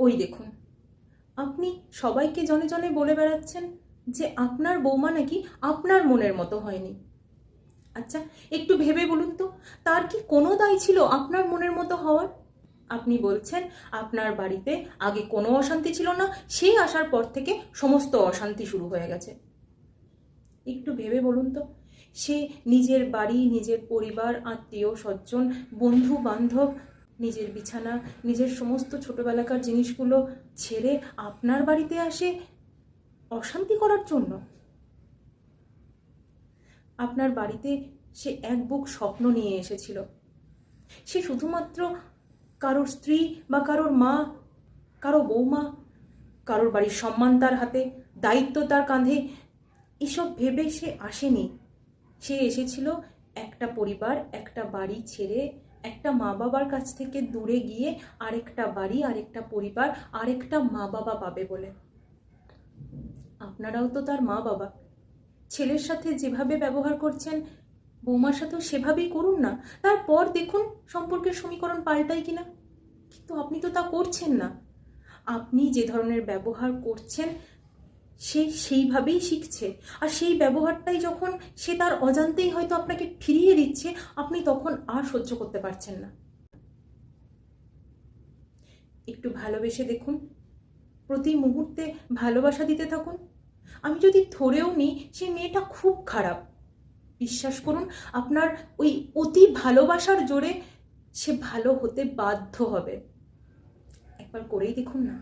ওই দেখুন, আপনি সবাইকে জনে জনে বলে বেড়াচ্ছেন যে আপনার বৌমা নাকি আপনার মনের মতো হয়নি। আচ্ছা, একটু ভেবে বলুন তো, তার কি কোনো দায় ছিল আপনার মনের মতো হওয়ার? আপনি বলছেন আপনার বাড়িতে আগে কোনো অশান্তি ছিল না, সেই আসার পর থেকে সমস্ত অশান্তি শুরু হয়ে গেছে। একটু ভেবে বলুন তো, সে নিজের বাড়ি, নিজের পরিবার, আত্মীয় স্বজন, বন্ধু বান্ধব, নিজের বিছানা, নিজের সমস্ত ছোটবেলাকার জিনিসগুলো ছেড়ে আপনার বাড়িতে আসে অশান্তি করার জন্য। আপনার বাড়িতে সে এক বুক স্বপ্ন নিয়ে এসেছিল। সে শুধুমাত্র কারোর স্ত্রী বা কারোর মা, কারো বৌমা, কারোর বাড়ির সম্মান তার হাতে, দায়িত্ব তার কাঁধে, এসব ভেবে সে আসেনি। সে এসেছিল একটা পরিবার, একটা বাড়ি ছেড়ে, একটা মা বাবার কাছ থেকে দূরে গিয়ে আরেকটা বাড়ি, আরেকটা পরিবার, আরেকটা মা বাবা পাবে বলে। আপনারাও তো তার মা বাবা। ছেলের সাথে যেভাবে ব্যবহার করছেন, বৌমার সাথেও সেভাবেই করুন না। তারপর দেখুন সম্পর্কের সমীকরণ পাল্টায় কিনা। কিন্তু আপনি তো তা করছেন না। আপনি যে ধরনের ব্যবহার করছেন সে সেইভাবেই শিখছে, আর সেই ব্যবহারটাই যখন সে তার অজান্তেই হয়তো আপনাকে ফিরিয়ে দিচ্ছে, আপনি তখন আর সহ্য করতে পারছেন না। একটু ভালোবেসে দেখুন, প্রতি মুহূর্তে ভালোবাসা দিতে থাকুন। আমি যদি ধরেও নিই সেই মেয়েটা খুব খারাপ, বিশ্বাস করুন আপনার ওই অতি ভালোবাসার জোরে সে ভালো হতে বাধ্য হবে। একবার করেই দেখুন না।